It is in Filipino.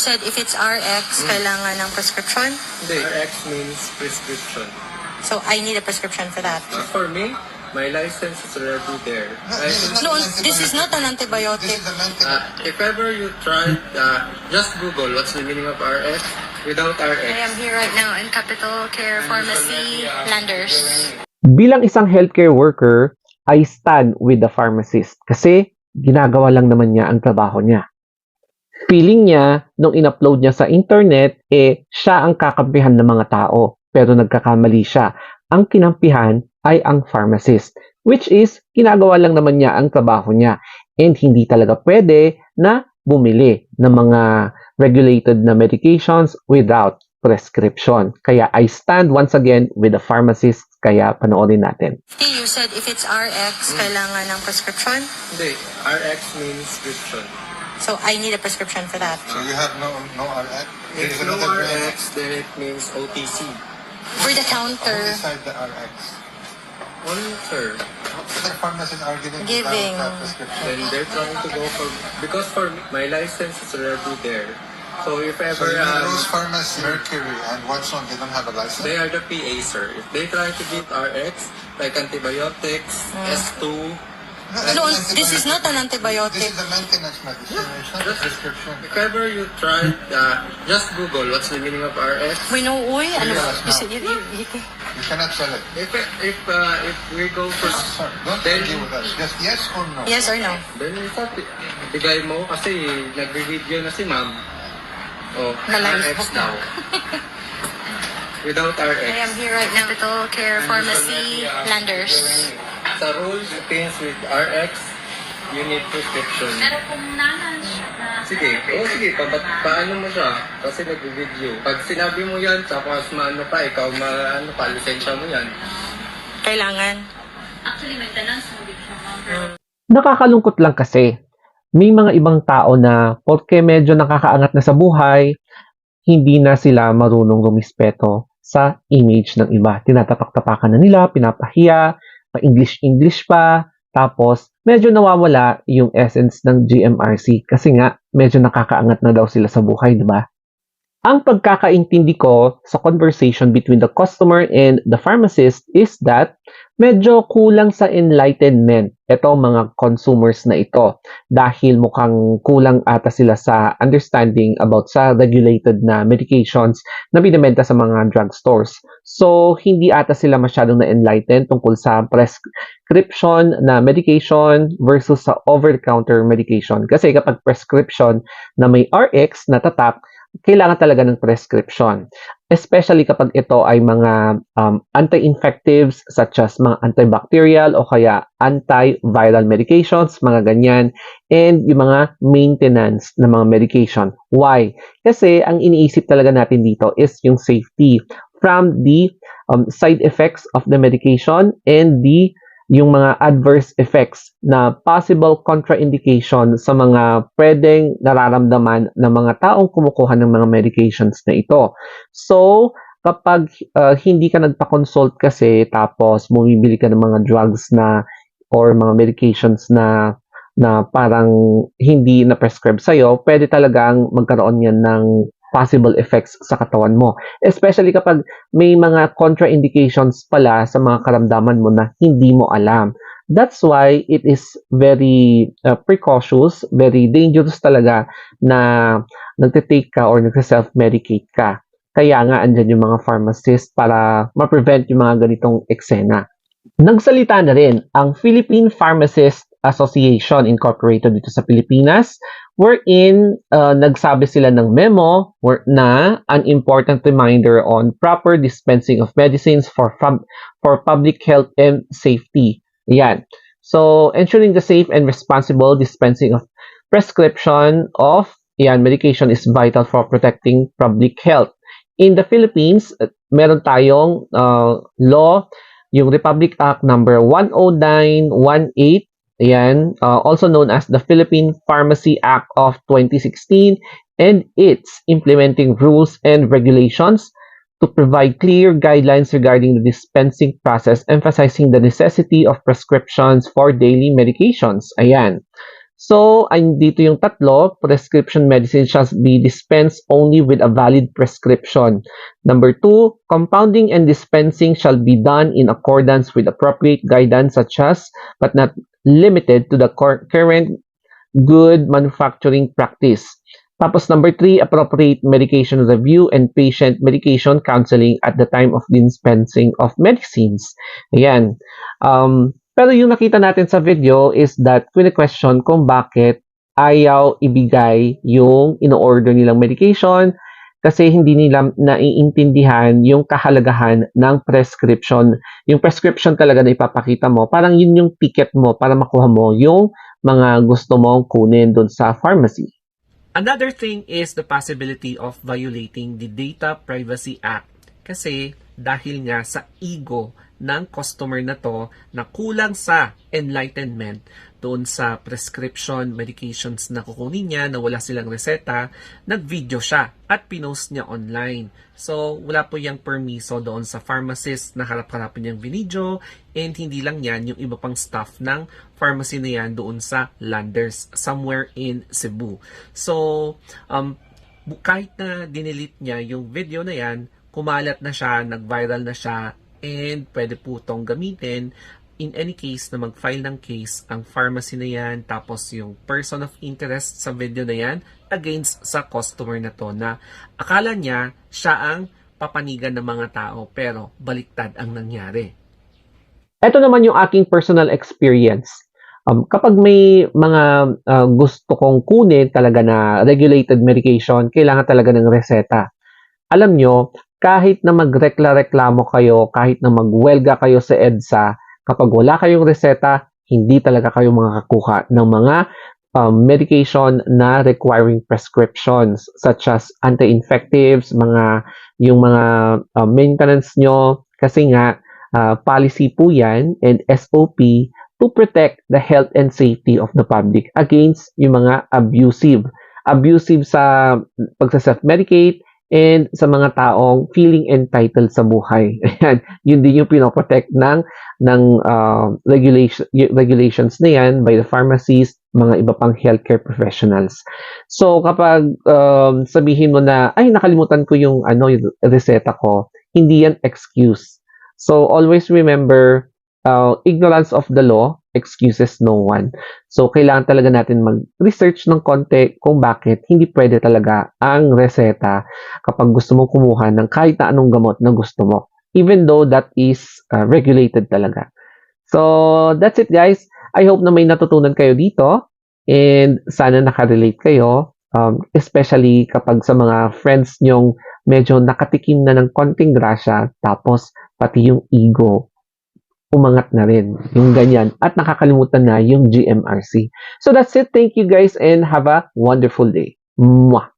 said if it's RX, kailangan ng prescription? Hindi, RX means prescription. So I need a prescription for that. For me, my license is already there. No, this is not an antibiotic. If ever you try, just Google what's the meaning of RX without RX. I am here right now in Capital Care Pharmacy, Landers. Bilang isang healthcare worker, I stand with the pharmacist kasi ginagawa lang naman niya ang trabaho niya. Feeling niya, nung in-upload niya sa internet, siya ang kakampihan ng mga tao. Pero nagkakamali siya. Ang kinampihan ay ang pharmacist, which is, ginagawa lang naman niya ang trabaho niya. And hindi talaga pwede na bumili ng mga regulated na medications without prescription. Kaya I stand once again with the pharmacist, kaya panoorin natin. You said if it's RX, kailangan ng prescription? Hindi, RX means prescription. So I need a prescription for that. So you have no RX? If no RX, then it means OTC. For the Who counter, decide the RX? Only, sir. The pharmacists are Giving. without prescription. Then they're trying to go for, because for me, my license is already there. So if So ever, you know Rose Pharmacy, Mercury, and Watson, they don't have a license? they are the PA, sir. If they try to give RX, like antibiotics, S2, no, this is not an This antibiotic. is the maintenance medicine, it's not a prescription. if ever you try, just Google what's the meaning of RX. We know, uy, ano, Yes, you said, You cannot sell it. If we go for, Sorry, don't Then- argue with us. Just yes or no. yes or no? then if bigay mo kasi nagbe-video na si ma'am. Oh, Na-live RX book now. Without I RX. am here right now, Capital Care Pharmacy, Landers. Sa rules, things with RX, you need prescription. Pero kung nanan siya na... Sige, paano mo siya? Kasi nag-video. Pag sinabi mo yan, tapos maano pa, ikaw lisensya mo yan. Kailangan. Actually, maintenance mo din siya, ma'am. Nakakalungkot lang kasi may mga ibang tao na porke medyo nakakaangat na sa buhay, hindi na sila marunong rumispeto sa image ng iba. Tinatapak-tapakan na nila, pinapahiya, pa-English pa, tapos medyo nawawala yung essence ng GMRC kasi nga medyo nakakaangat na daw sila sa buhay, di ba? Ang pagkakaintindi ko sa conversation between the customer and the pharmacist is that medyo kulang sa enlightenment ito mga consumers na ito dahil mukhang kulang ata sila sa understanding about sa regulated na medications na binibenta sa mga drugstores. So, hindi ata sila masyadong na-enlighten tungkol sa prescription na medication versus sa over-the-counter medication. Kasi kapag prescription na may RX na tatak, kailangan talaga ng prescription. Especially kapag ito ay mga anti-infectives such as mga antibacterial o kaya antiviral medications, mga ganyan, and yung mga maintenance na mga medication. Why? Kasi ang iniisip talaga natin dito is yung safety from the side effects of the medication and yung mga adverse effects na possible contraindication sa mga pwedeng nararamdaman ng mga taong kumukuha ng mga medications na ito. So, kapag hindi ka nagpa-consult kasi tapos bumibili ka ng mga drugs na or mga medications na parang hindi na prescribe sa'yo, pwede talagang magkaroon yan ng possible effects sa katawan mo. Especially kapag may mga contraindications pala sa mga karamdaman mo na hindi mo alam. That's why it is very precautious, very dangerous talaga na nagtitake ka or nagsa-self-medicate ka. Kaya nga andyan yung mga pharmacist para ma-prevent yung mga ganitong eksena. Nagsalita na rin ang Philippine Pharmacist Association Incorporated dito sa Pilipinas wherein nagsabi sila ng memo na an important reminder on proper dispensing of medicines for public health and safety. Yan. So, ensuring the safe and responsible dispensing of prescription of medication is vital for protecting public health. In the Philippines, meron tayong law, yung Republic Act number 10918, also known as the Philippine Pharmacy Act of 2016, and its implementing rules and regulations to provide clear guidelines regarding the dispensing process, emphasizing the necessity of prescriptions for daily medications. Ayan. So, dito yung tatlo, prescription medicine shall be dispensed only with a valid prescription. Number 2, compounding and dispensing shall be done in accordance with appropriate guidance such as, but not limited to the current good manufacturing practice. Tapos number 3, appropriate medication review and patient medication counseling at the time of dispensing of medicines. Ayan. Pero yung nakita natin sa video is that question kung bakit ayaw ibigay yung in-order nilang medication kasi hindi nila naiintindihan yung kahalagahan ng prescription. Yung prescription talaga na ipapakita mo, parang yun yung ticket mo para makuha mo yung mga gusto mong kunin dun sa pharmacy. Another thing is the possibility of violating the Data Privacy Act kasi dahil nga sa ego ng customer na to na kulang sa enlightenment doon sa prescription medications na kukunin niya na wala silang reseta, nag-video siya at pinost niya online. So, wala po yung permiso doon sa pharmacist na harap-harapin niyang video and hindi lang yan yung iba pang staff ng pharmacy na yan doon sa Landers somewhere in Cebu. So, kahit na dinelete niya yung video na yan, kumalat na siya, nag-viral na siya, and pwede po itong gamitin in any case na mag-file ng case ang pharmacy na yan, tapos yung person of interest sa video na yan against sa customer na to na akala niya siya ang papanigan ng mga tao pero baliktad ang nangyari. Ito naman yung aking personal experience. Kapag may mga gusto kong kunin talaga na regulated medication, kailangan talaga ng reseta. Alam nyo, kahit na magrekla-reklamo kayo, kahit na magwelga kayo sa EDSA, kapag wala kayong reseta, hindi talaga kayo makakakuha ng mga medication na requiring prescriptions such as anti-infectives, yung mga maintenance nyo, kasi nga policy po yan and SOP to protect the health and safety of the public against yung mga abusive sa pagsa-self-medicate and sa mga taong feeling entitled sa buhay. Ayan, yun din yung pinoprotect ng regulations na yan by the pharmacies, mga iba pang healthcare professionals. So kapag sabihin mo na, ay nakalimutan ko yung reseta ko, hindi yan excuse. So always remember, ignorance of the law excuses no one. So, kailangan talaga natin mag-research ng konti kung bakit hindi pwede talaga ang reseta kapag gusto mong kumuha ng kahit na anong gamot na gusto mo. Even though that is regulated talaga. So, that's it guys. I hope na may natutunan kayo dito and sana nakarelate kayo. Especially kapag sa mga friends nyong medyo nakatikim na ng konting grasya tapos pati yung ego umangat na rin, yung ganyan, at nakakalimutan na yung GMRC. So that's it. Thank you guys and have a wonderful day. Mwah!